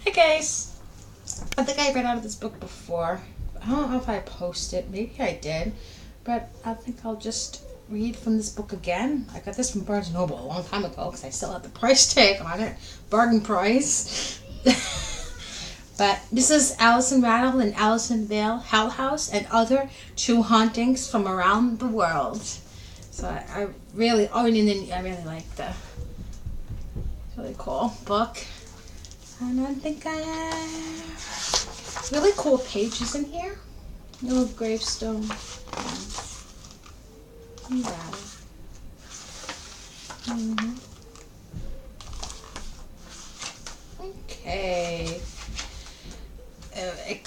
Hi guys! I think I read out of this book before. I don't know if I posted. Maybe I did. But I think I'll just read from this book again. I got this from Barnes & Noble a long time ago because I still have the price tag on it. Bargain price. But this is Alison Rattle and Alison Vale, Hell House, and Other True Hauntings from Around the World. So I really like the really cool book. And I think I have really cool pages in here. Little gravestone. Yeah. Okay. It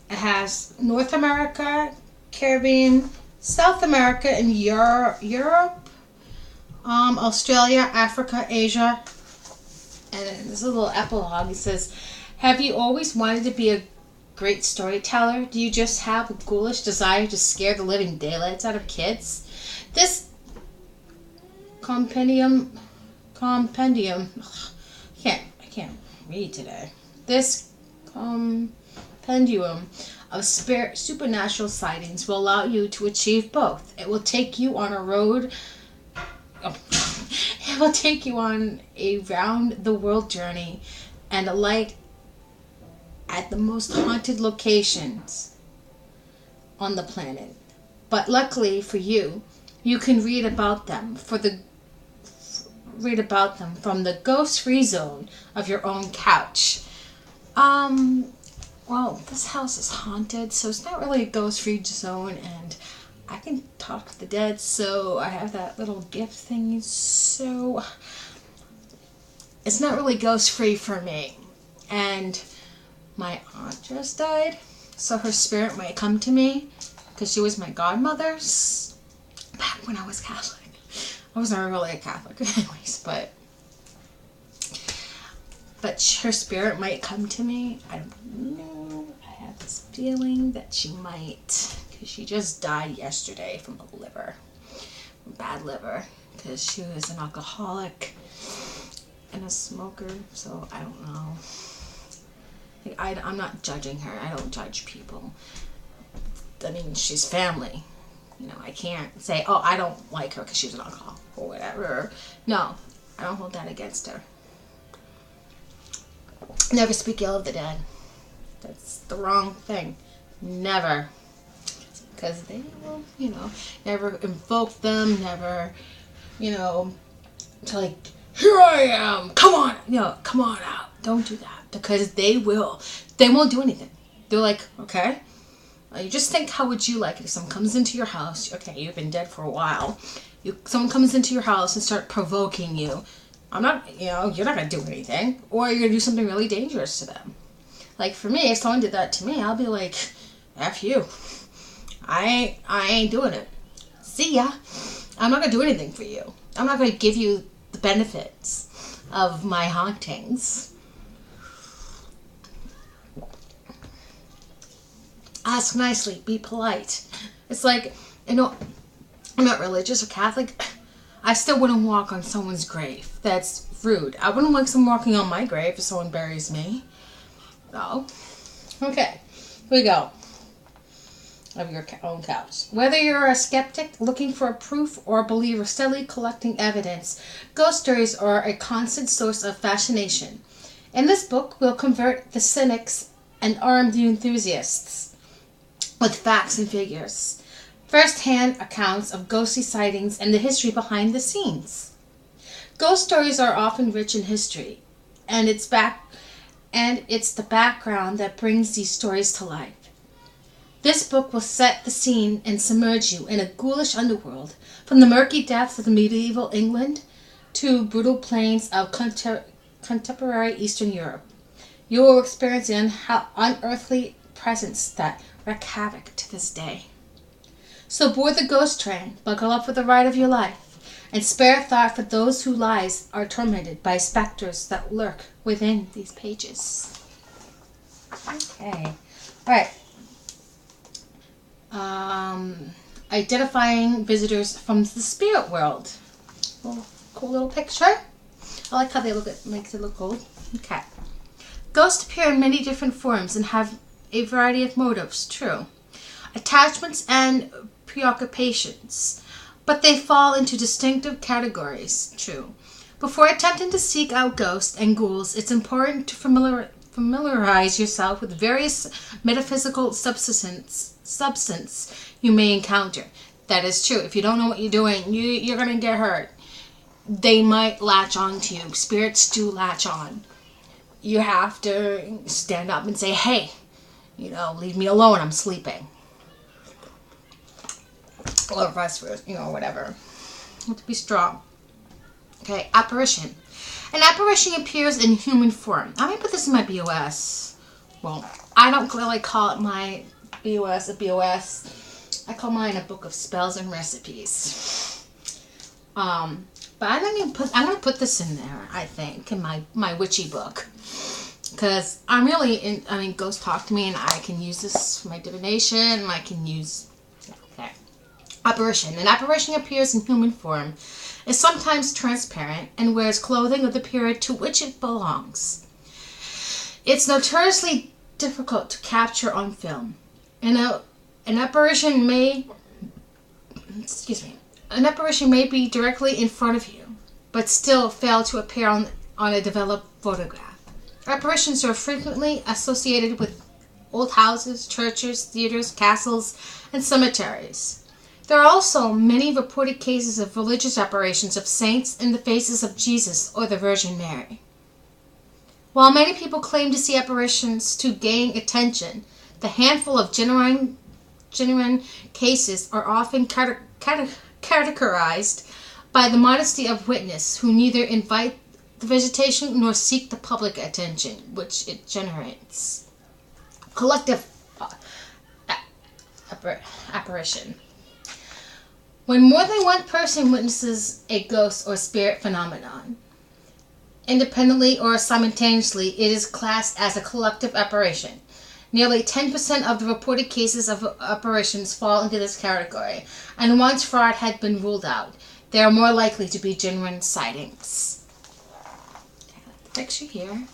has North America, Caribbean, South America, and Europe, Australia, Africa, Asia. And there's a little epilogue. It says, "Have you always wanted to be a great storyteller? Do you just have a ghoulish desire to scare the living daylights out of kids? This compendium, I can't read today. This compendium of supernatural sightings will allow you to achieve both. It will take you on a road. It will take you on a round-the-world journey and a light at the most haunted locations on the planet. But luckily for you, you can read about them from the ghost-free zone of your own couch." Well, this house is haunted, so it's not really a ghost-free zone, and I can talk to the dead, so I have that little gift thingy, so it's not really ghost-free for me. And my aunt just died, so her spirit might come to me, because she was my godmother back when I was Catholic. I wasn't really a Catholic anyways, but her spirit might come to me. I don't know. I have this feeling that she might, because she just died yesterday from a bad liver, because she was an alcoholic and a smoker, so I don't know. I'm not judging her. I don't judge people. I mean, she's family. You know, I can't say, oh, I don't like her because she was an alcoholic or whatever. No, I don't hold that against her. Never speak ill of the dead. That's the wrong thing. Never. Because they will, never invoke them, never, to like, here I am, come on out. Don't do that. Because they won't do anything. They're like, okay. You just think, how would you like it if someone comes into your house? Okay, you've been dead for a while. Someone comes into your house and start provoking you. You're not going to do anything. Or you're going to do something really dangerous to them. Like for me, if someone did that to me, I'll be like, F you. I ain't doing it. See ya. I'm not going to do anything for you. I'm not going to give you the benefits of my hauntings. Ask nicely, be polite. It's like, I'm not religious or Catholic. I still wouldn't walk on someone's grave. That's rude. I wouldn't like someone walking on my grave if someone buries me. No. Okay, here we go. Of your own couch. Whether you're a skeptic looking for proof or a believer steadily collecting evidence, ghost stories are a constant source of fascination. In this book, we'll convert the cynics and arm the enthusiasts with facts and figures, first-hand accounts of ghostly sightings, and the history behind the scenes. Ghost stories are often rich in history, and it's the background that brings these stories to life. This book will set the scene and submerge you in a ghoulish underworld, from the murky depths of medieval England to brutal plains of contemporary Eastern Europe. You will experience an unearthly presence that wreak havoc to this day. So board the ghost train, buckle up for the ride of your life, and spare thought for those whose lives are tormented by specters that lurk within these pages. Okay. Alright. Identifying visitors from the spirit world. Cool little picture. I like how they makes it look old. Okay. Ghosts appear in many different forms and have a variety of motives. True. Attachments and preoccupations. But they fall into distinctive categories. True. Before attempting to seek out ghosts and ghouls, it's important to familiarize yourself with various metaphysical substance you may encounter. That is true. If you don't know what you're doing, you're going to get hurt. They might latch on to you. Spirits do latch on. You have to stand up and say, hey, leave me alone, I'm sleeping. Or vice versa, whatever. You have to be strong. Okay, apparition. An apparition appears in human form. I might put this in my BOS. Well, I don't really call it my BOS a BOS. I call mine a book of spells and recipes. But I'm gonna put this in there, I think, in my witchy book. Because I'm really ghosts talk to me, and I can use this for my divination, I can use... Okay. Apparition. An apparition appears in human form, is sometimes transparent, and wears clothing of the period to which it belongs. It's notoriously difficult to capture on film. An apparition may be directly in front of you, but still fail to appear on a developed photograph. Apparitions are frequently associated with old houses, churches, theaters, castles, and cemeteries. There are also many reported cases of religious apparitions of saints in the faces of Jesus or the Virgin Mary. While many people claim to see apparitions to gain attention, the handful of genuine cases are often categorized by the modesty of witness, who neither invite the visitation nor seek the public attention which it generates. Collective apparition. When more than one person witnesses a ghost or spirit phenomenon, independently or simultaneously, it is classed as a collective apparition. Nearly 10% of the reported cases of apparitions fall into this category, and once fraud had been ruled out, they are more likely to be genuine sightings. Okay, picture here.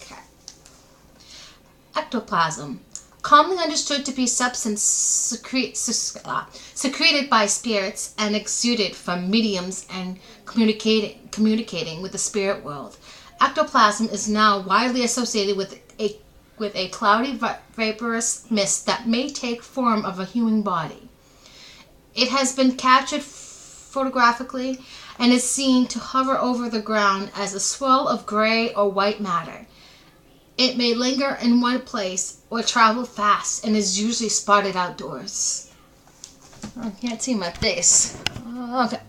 Okay. Ectoplasm. Commonly understood to be substance secreted by spirits and exuded from mediums and communicating with the spirit world. Ectoplasm is now widely associated with a cloudy vaporous mist that may take form of a human body. It has been captured photographically and is seen to hover over the ground as a swirl of gray or white matter. It may linger in one place or travel fast and is usually spotted outdoors. I can't see my face. Okay.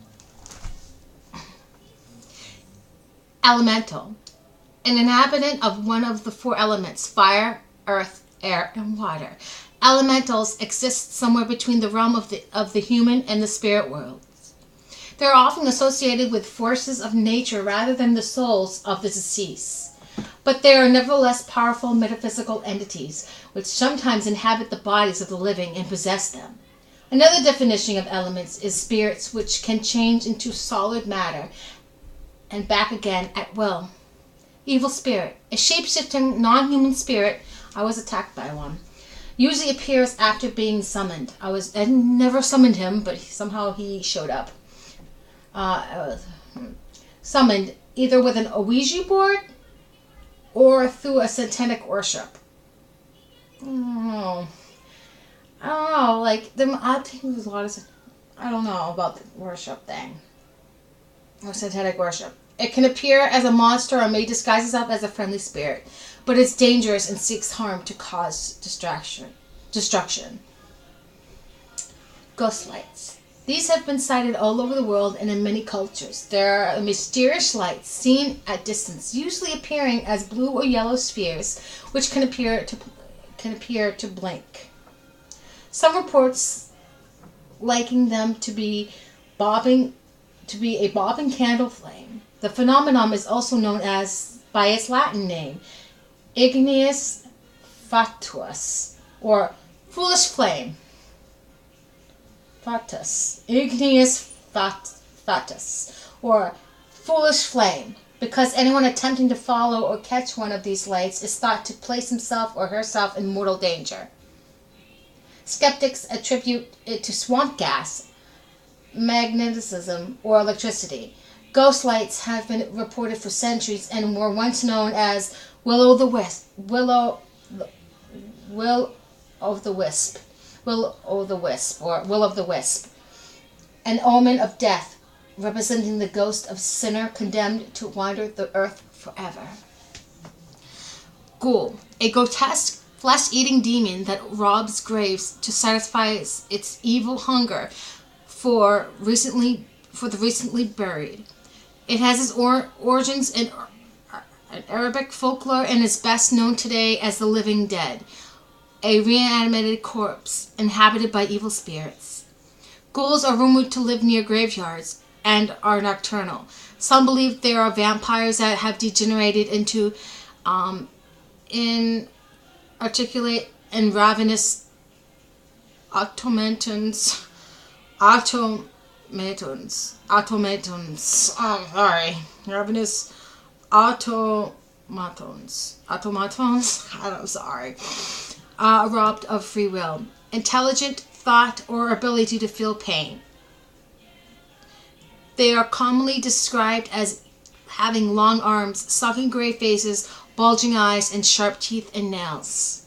Elemental. An inhabitant of one of the four elements: fire, earth, air, and water. Elementals exist somewhere between the realm of the human and the spirit worlds. They are often associated with forces of nature rather than the souls of the deceased. But they are nevertheless powerful metaphysical entities which sometimes inhabit the bodies of the living and possess them. Another definition of elements is spirits which can change into solid matter and back again at will. Evil spirit. A shape-shifting, non-human spirit, I was attacked by one, usually appears after being summoned. I never summoned him, but somehow he showed up. Summoned either with an Ouija board or through a satanic worship. I don't know. Like, I think there's a lot of... I don't know about the worship thing. Or satanic worship. It can appear as a monster or may disguise itself as a friendly spirit, but it's dangerous and seeks harm to cause destruction. Ghost lights. These have been sighted all over the world and in many cultures. There are mysterious lights seen at distance, usually appearing as blue or yellow spheres, which can appear to blink. Some reports liking them to be a bobbing candle flame. The phenomenon is also known by its Latin name, ignis fatuus, or foolish flame. Igneous fatus, or foolish flame, because anyone attempting to follow or catch one of these lights is thought to place himself or herself in mortal danger. Skeptics attribute it to swamp gas, magnetism, or electricity. Ghost lights have been reported for centuries and were once known as will of the wisp, an omen of death, representing the ghost of sinner condemned to wander the earth forever. Ghoul, a grotesque flesh-eating demon that robs graves to satisfy its evil hunger for the recently buried. It has its origins in Arabic folklore and is best known today as the living dead, a reanimated corpse inhabited by evil spirits. Ghouls are rumored to live near graveyards and are nocturnal. Some believe they are vampires that have degenerated into inarticulate and ravenous automatons. Ravenous automatons. I'm sorry. Robbed of free will, intelligent thought, or ability to feel pain. They are commonly described as having long arms, sunken gray faces, bulging eyes, and sharp teeth and nails.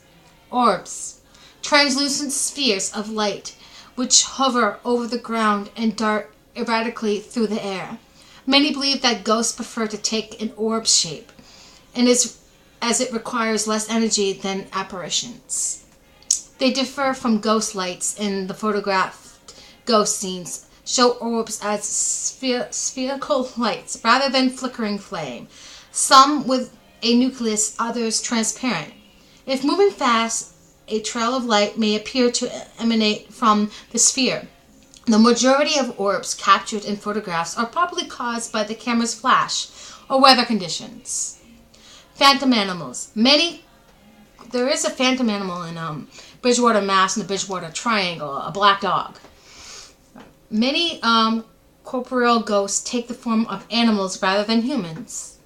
Orbs, translucent spheres of light, which hover over the ground and dart erratically through the air. Many believe that ghosts prefer to take an orb shape, and as it requires less energy than apparitions. They differ from ghost lights in the photographed ghost scenes, show orbs as spherical lights rather than flickering flame, some with a nucleus, others transparent. If moving fast, a trail of light may appear to emanate from the sphere. The majority of orbs captured in photographs are probably caused by the camera's flash or weather conditions. Phantom animals. There is a phantom animal in Bridgewater, Mass, in the Bridgewater Triangle, a black dog. Many corporeal ghosts take the form of animals rather than humans.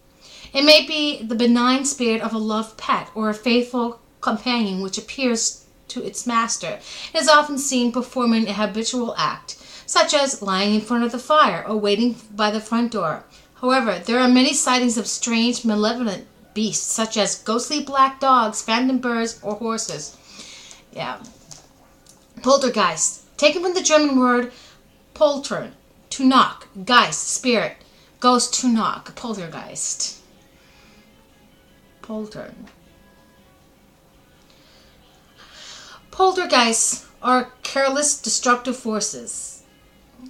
It may be the benign spirit of a loved pet or a faithful companion which appears to its master. It is often seen performing a habitual act, such as lying in front of the fire or waiting by the front door. However, there are many sightings of strange, malevolent beasts, such as ghostly black dogs, phantom birds, or horses. Poltergeist, taken from the German word poltern, to knock, geist, spirit, ghost to knock, poltergeist. Poltern. Poltergeists are careless, destructive forces.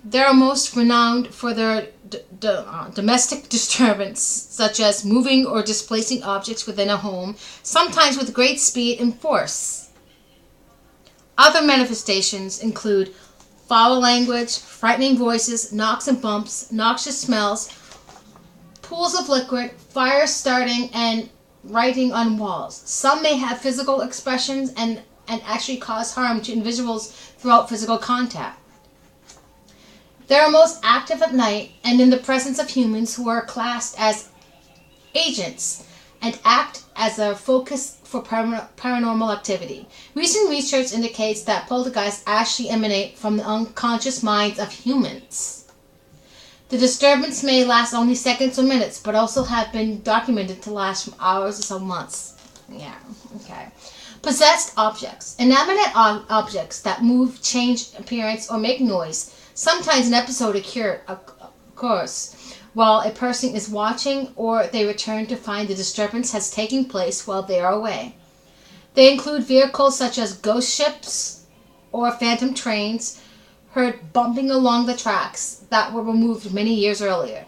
They are most renowned for their domestic disturbance, such as moving or displacing objects within a home, sometimes with great speed and force. Other manifestations include foul language, frightening voices, knocks and bumps, noxious smells, pools of liquid, fire starting, and writing on walls. Some may have physical expressions and actually cause harm to individuals throughout physical contact. They are most active at night and in the presence of humans who are classed as agents and act as a focus for paranormal activity. Recent research indicates that poltergeists actually emanate from the unconscious minds of humans. The disturbance may last only seconds or minutes, but also have been documented to last from hours to some months. Possessed objects. Inanimate objects that move, change appearance, or make noise. Sometimes an episode occurs while a person is watching, or they return to find the disturbance has taken place while they are away. They include vehicles such as ghost ships or phantom trains heard bumping along the tracks that were removed many years earlier.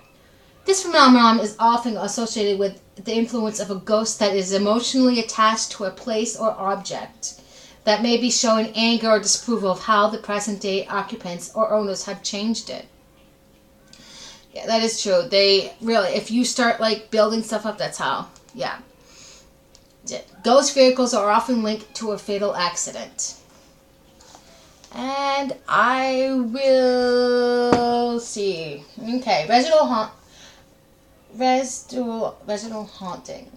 This phenomenon is often associated with the influence of a ghost that is emotionally attached to a place or object that may be showing anger or disapproval of how the present-day occupants or owners have changed it. Yeah, that is true. They really, if you start building stuff up, that's how. Yeah. Ghost vehicles are often linked to a fatal accident. And I will see. Okay, residual haunting.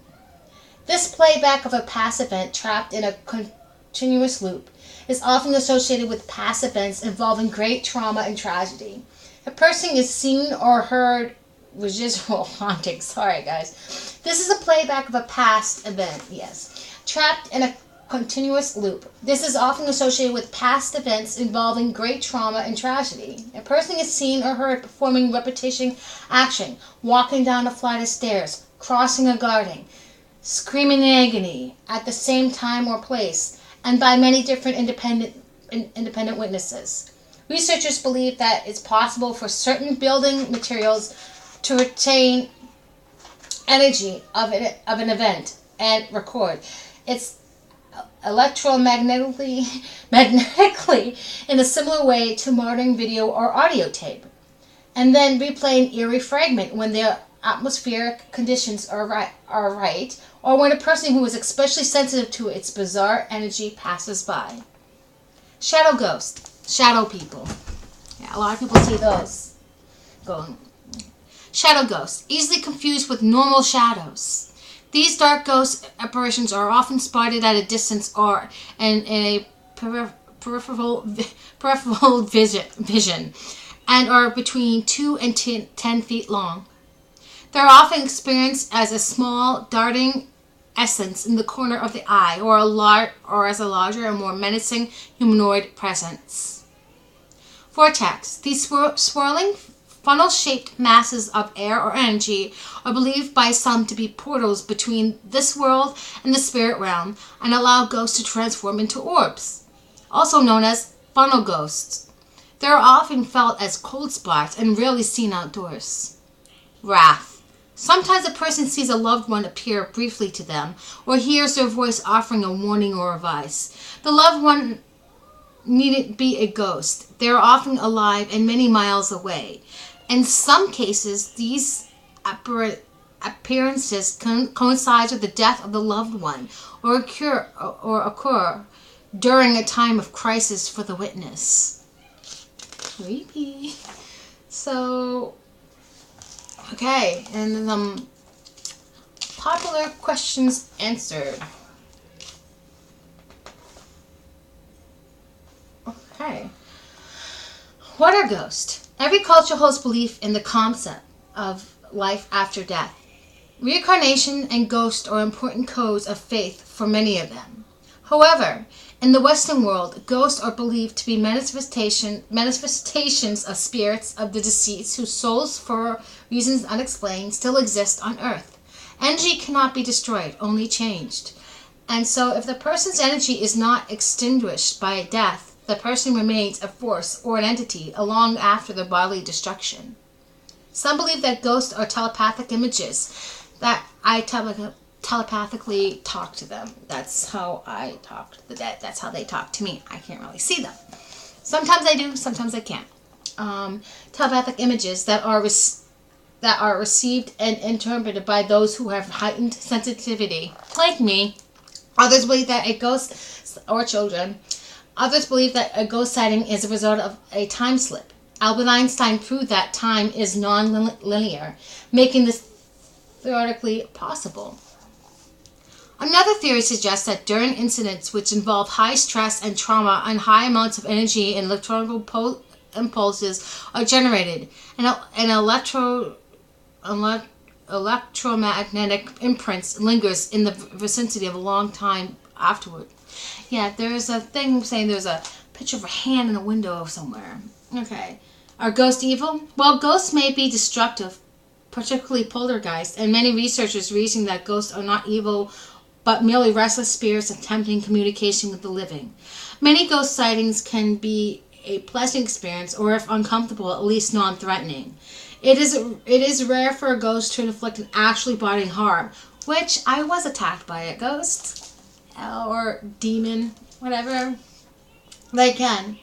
This playback of a past event trapped in a continuous loop is often associated with past events involving great trauma and tragedy. A person is seen or heard residual haunting. Sorry, guys. This is a playback of a past event, yes. Trapped in a continuous loop. This is often associated with past events involving great trauma and tragedy. A person is seen or heard performing repetition action, walking down a flight of stairs, crossing a garden, screaming in agony at the same time or place, and by many different independent witnesses. Researchers believe that it's possible for certain building materials to retain energy of an event and record its magnetically in a similar way to modern video or audio tape, and then replay an eerie fragment when the atmospheric conditions are right, or when a person who is especially sensitive to its bizarre energy passes by. Shadow ghost, shadow people. Yeah, a lot of people see those going. Shadow ghosts, easily confused with normal shadows. These dark ghost apparitions are often spotted at a distance or in a peripheral vision, and are between 2 and 10 feet long. They are often experienced as a small, darting essence in the corner of the eye, or as a larger and more menacing humanoid presence. Vortex. These swirling, funnel-shaped masses of air or energy are believed by some to be portals between this world and the spirit realm, and allow ghosts to transform into orbs, also known as funnel ghosts. They are often felt as cold spots and rarely seen outdoors. Wrath. Sometimes a person sees a loved one appear briefly to them, or hears their voice offering a warning or advice. The loved one needn't be a ghost. They are often alive and many miles away. In some cases, these appearances coincide with the death of the loved one, or occur during a time of crisis for the witness. Creepy. So, okay, and popular questions answered. Okay. What are ghosts? Every culture holds belief in the concept of life after death. Reincarnation and ghosts are important codes of faith for many of them. However, in the Western world, ghosts are believed to be manifestations of spirits of the deceased whose souls, for reasons unexplained, still exist on Earth. Energy cannot be destroyed, only changed. And so if the person's energy is not extinguished by death, the person remains a force or an entity long after their bodily destruction. Some believe that ghosts are telepathic images, that I telepathically talk to them. That's how I talk to the dead. That's how they talk to me. I can't really see them. Sometimes I do, sometimes I can't. Telepathic images that are received and interpreted by those who have heightened sensitivity, like me. Others believe that a ghost, or children, others believe that a ghost sighting is a result of a time slip. Albert Einstein proved that time is non-linear, making this theoretically possible. Another theory suggests that during incidents which involve high stress and trauma and high amounts of energy and electrical impulses are generated, and electromagnetic imprints lingers in the vicinity of a long time afterward. Yeah, there's a thing saying there's a picture of a hand in a window somewhere. Okay. Are ghosts evil? Well, ghosts may be destructive, particularly poltergeists, and many researchers reason that ghosts are not evil, but merely restless spirits attempting communication with the living. Many ghost sightings can be a pleasant experience, or if uncomfortable, at least non-threatening. It is rare for a ghost to inflict an actually bodily harm, which I was attacked by a ghost. Or demon, whatever they can.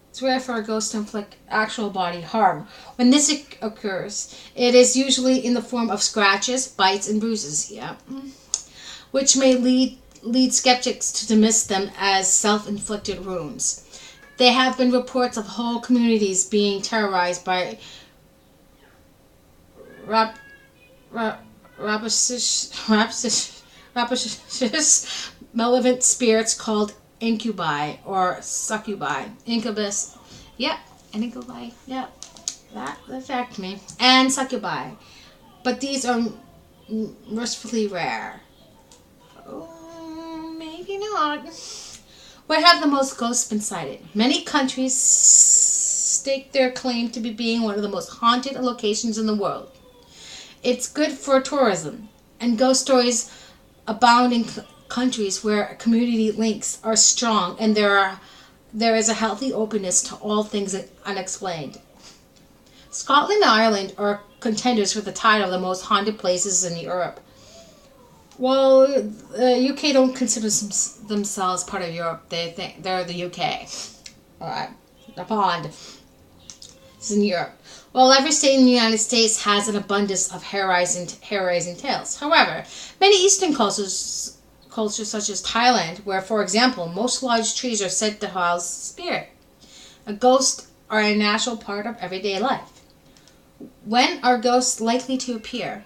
It's rare for a ghost to inflict actual body harm. When this occurs, it is usually in the form of scratches, bites, and bruises, which may lead skeptics to dismiss them as self-inflicted wounds. There have been reports of whole communities being terrorized by rap, rap, rapacious malevolent spirits called incubi or succubi. Incubus. Yep. And incubi. Yep. That affect me. And succubi. But these are mercifully rare. Oh, maybe not. Where have the most ghosts been sighted? Many countries stake their claim to being one of the most haunted locations in the world. It's good for tourism, and ghost stories abound in countries where community links are strong and there is a healthy openness to all things unexplained. Scotland and Ireland are contenders for the title of the most haunted places in Europe. Well, the UK don't consider themselves part of Europe. They think they're the UK. Alright, the pond. This is in Europe. Well, every state in the United States has an abundance of hair-raising tales. However, many Eastern cultures such as Thailand, where, for example, most large trees are said to house spirit. A ghost are a natural part of everyday life. When are ghosts likely to appear?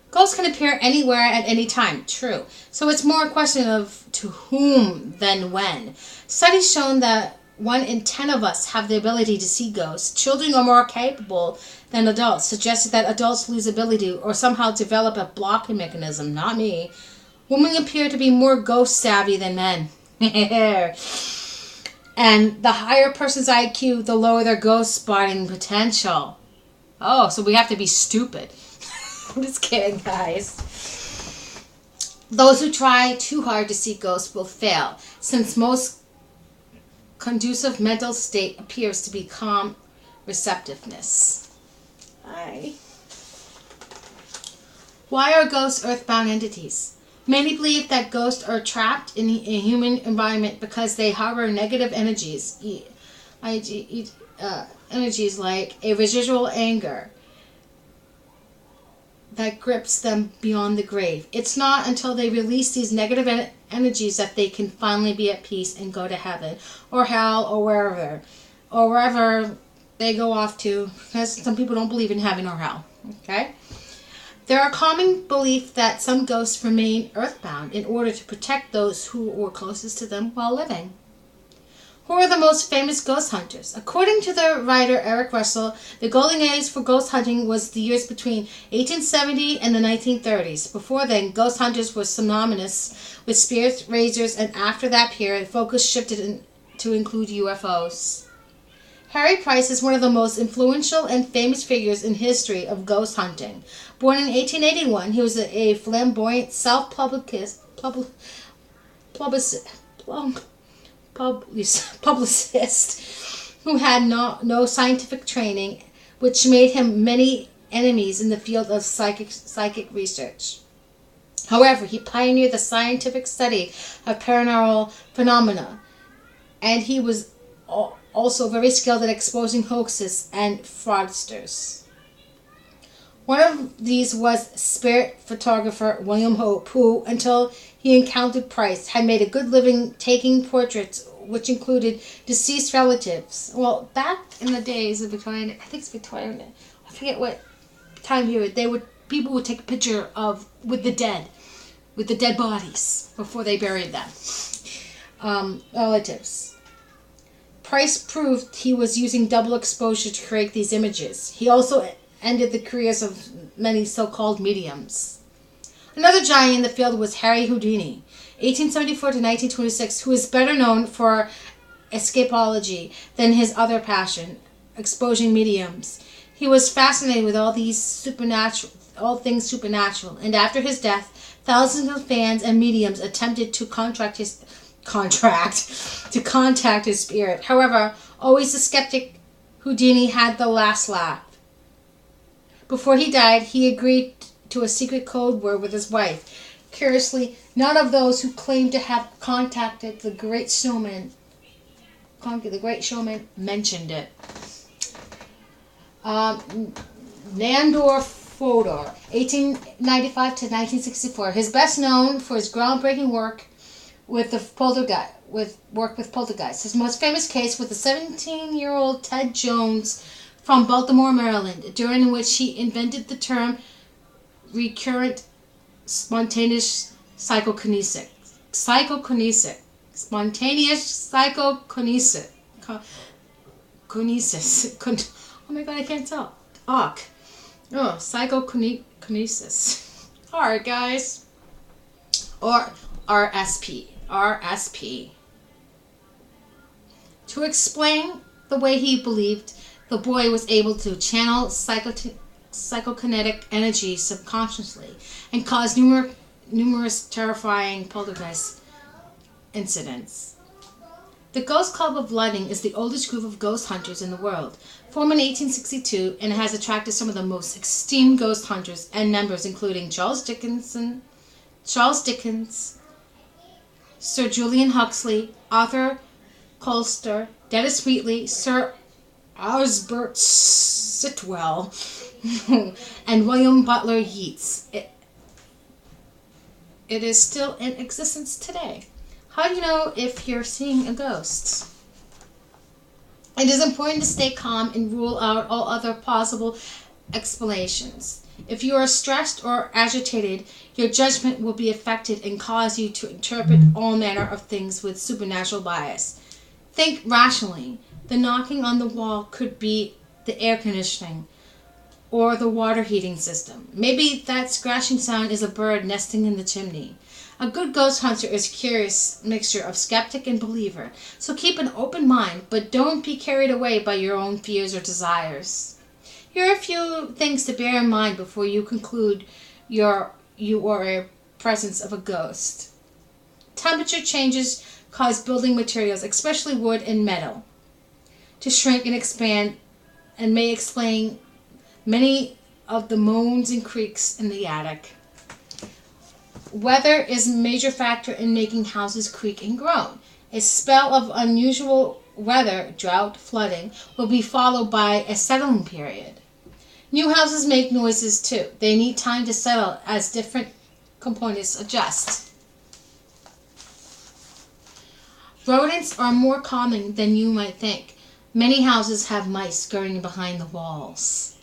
Ghosts can appear anywhere at any time, true. So it's more a question of to whom than when. Studies shown that 1 in 10 of us have the ability to see ghosts. Children are more capable than adults, suggested that adults lose ability or somehow develop a blocking mechanism. Not me. Women appear to be more ghost savvy than men. And the higher a person's IQ, the lower their ghost spotting potential. Oh, so we have to be stupid. I'm just kidding, guys. Those who try too hard to see ghosts will fail, since most conducive mental state appears to be calm receptiveness. Why are ghosts earthbound entities? Many believe that ghosts are trapped in a human environment because they harbor negative energies, energies like a residual anger that grips them beyond the grave. It's not until they release these negative energies that they can finally be at peace and go to heaven or hell or wherever they go off to, because some people don't believe in heaven or hell. Okay? There are common belief that some ghosts remain earthbound in order to protect those who were closest to them while living. Who are the most famous ghost hunters? According to the writer Eric Russell, the golden age for ghost hunting was the years between 1870 and the 1930s. Before then, ghost hunters were synonymous with spirit raisers, and after that period, focus shifted to include UFOs. Harry Price is one of the most influential and famous figures in history of ghost hunting. Born in 1881, he was a flamboyant self-publicist who had no scientific training, which made him many enemies in the field of psychic research. However, he pioneered the scientific study of paranormal phenomena, and he was also very skilled at exposing hoaxes and fraudsters. One of these was spirit photographer William Hope, who, until he encountered Price, had made a good living taking portraits which included deceased relatives. Well, back in the days of Victorian, I think it's Victorian, I forget what time period, people would take a picture with the dead bodies before they buried them. Relatives. Price proved he was using double exposure to create these images. He also ended the careers of many so-called mediums. Another giant in the field was Harry Houdini, 1874 to 1926, who is better known for escapology than his other passion, exposing mediums. He was fascinated with all things supernatural, and after his death, thousands of fans and mediums attempted to contact his spirit. However, always the skeptic, Houdini had the last laugh. Before he died, he agreed to a secret code word with his wife. Curiously, none of those who claimed to have contacted the Great Showman mentioned it. Nandor Fodor, 1895 to 1964. He's best known for his groundbreaking work with the poltergeist, with poltergeist. His most famous case was the 17-year-old Ted Jones from Baltimore, Maryland, during which he invented the term recurrent spontaneous psychokinesis. Spontaneous psychokinesis. Oh my god, I can't tell. Psychokinesis. Alright, guys. Or RSP. To explain the way he believed the boy was able to channel psychokinetic energy subconsciously and cause numerous terrifying poltergeist incidents. The Ghost Club of London is the oldest group of ghost hunters in the world, formed in 1862, and has attracted some of the most esteemed ghost hunters and members, including Charles Dickens, Sir Julian Huxley, Arthur Koestler, Dennis Wheatley, Sir Osbert Sitwell, and William Butler Yeats. It is still in existence today. How do you know if you're seeing a ghost? It is important to stay calm and rule out all other possible explanations. If you are stressed or agitated, your judgment will be affected and cause you to interpret all manner of things with supernatural bias. Think rationally. The knocking on the wall could be the air conditioning or the water heating system. Maybe that scratching sound is a bird nesting in the chimney. A good ghost hunter is a curious mixture of skeptic and believer, so keep an open mind, but don't be carried away by your own fears or desires. Here are a few things to bear in mind before you conclude you are a presence of a ghost. Temperature changes cause building materials, especially wood and metal, to shrink and expand, and may explain many of the moans and creaks in the attic. Weather is a major factor in making houses creak and groan. A spell of unusual weather, drought, flooding, will be followed by a settling period. New houses make noises too. They need time to settle as different components adjust. Rodents are more common than you might think. Many houses have mice scurrying behind the walls.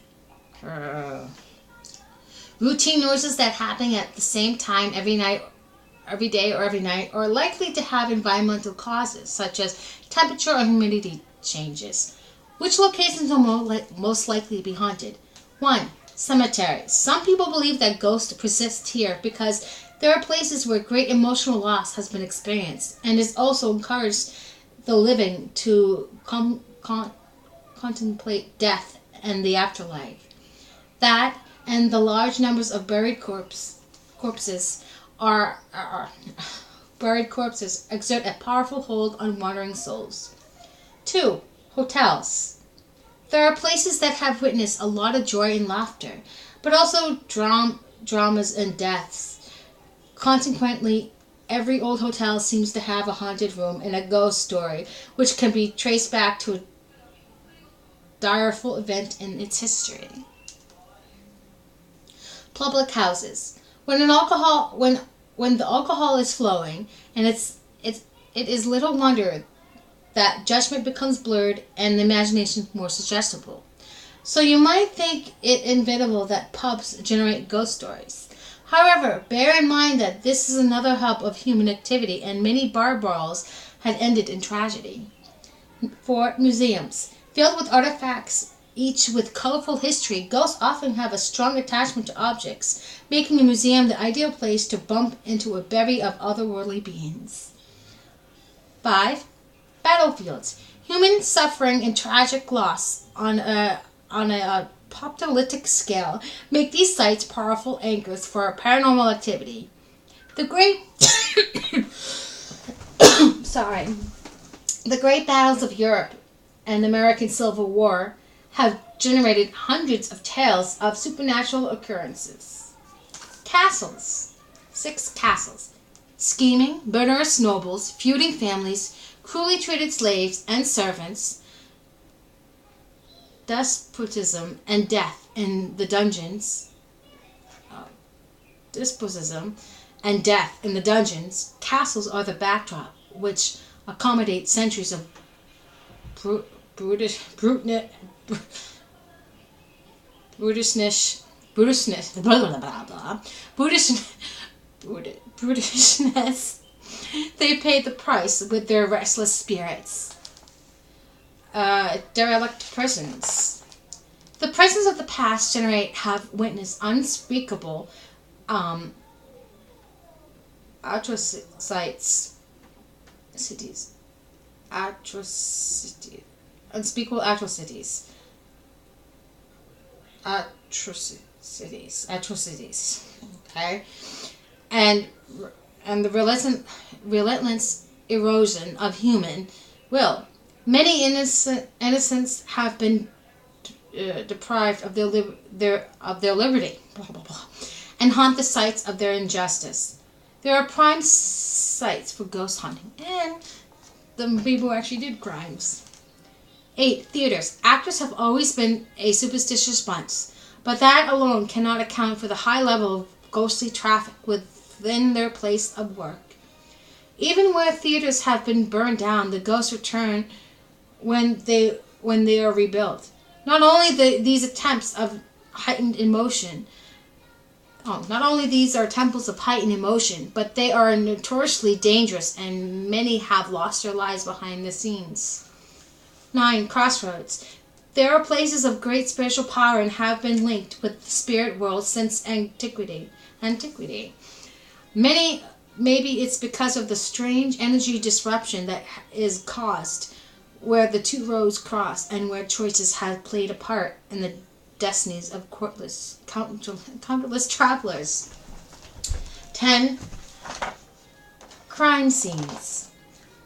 Routine noises that happen at the same time every day or every night are likely to have environmental causes, such as temperature or humidity changes. Which locations are most likely to be haunted? 1. Cemeteries. Some people believe that ghosts persist here because there are places where great emotional loss has been experienced, and it also encourages the living to contemplate death and the afterlife. That and the large numbers of buried corpses exert a powerful hold on wandering souls. 2. Hotels. There are places that have witnessed a lot of joy and laughter, but also dramas and deaths. Consequently, every old hotel seems to have a haunted room and a ghost story, which can be traced back to a direful event in its history. Public houses. When the alcohol is flowing, and it is little wonder that judgment becomes blurred and the imagination more suggestible. So you might think it inevitable that pubs generate ghost stories. However, bear in mind that this is another hub of human activity, and many bar brawls had ended in tragedy. 4. Museums. Filled with artifacts, each with colorful history, ghosts often have a strong attachment to objects, making a museum the ideal place to bump into a bevy of otherworldly beings. 5. Battlefields. Human suffering and tragic loss on a apocalyptic scale make these sites powerful anchors for paranormal activity. The great battles of Europe and the American Civil War have generated hundreds of tales of supernatural occurrences. Castles. 6 castles. Scheming, murderous nobles, feuding families, cruelly treated slaves and servants, despotism and death in the dungeons, and death in the dungeons, castles are the backdrop, which accommodate centuries of brutishness, blah, blah, blah, blah, brutishness. They paid the price with their restless spirits. Derelict prisons. The prisons of the past generation have witnessed unspeakable unspeakable atrocities. Okay, and the relentless erosion of human will. Many innocents have been deprived of their liberty, blah, blah, blah, and haunt the sites of their injustice. There are prime sites for ghost hunting and the people who actually did crimes. 8. Theaters. Actors have always been a superstitious bunch, but that alone cannot account for the high level of ghostly traffic within their place of work. Even where theaters have been burned down, the ghosts return when they are rebuilt. Not only these attempts of heightened emotion, not only these are temples of heightened emotion, but they are notoriously dangerous, and many have lost their lives behind the scenes. 9. Crossroads. There are places of great spiritual power and have been linked with the spirit world since antiquity. Maybe it's because of the strange energy disruption that is caused where the two roads cross and where choices have played a part in the destinies of countless travelers. 10. Crime scenes.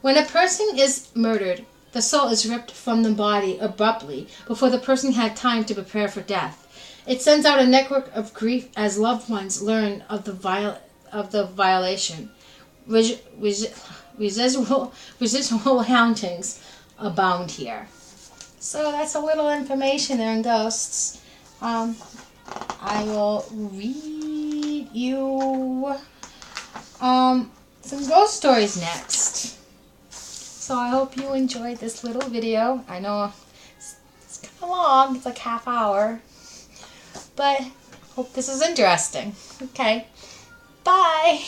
When a person is murdered, the soul is ripped from the body abruptly before the person had time to prepare for death. It sends out a network of grief as loved ones learn of the violation. Residual hauntings abound here. So that's a little information there on ghosts. I will read you some ghost stories next. So I hope you enjoyed this little video. I know it's kind of long, it's like half hour, but hope this is interesting. Okay, bye.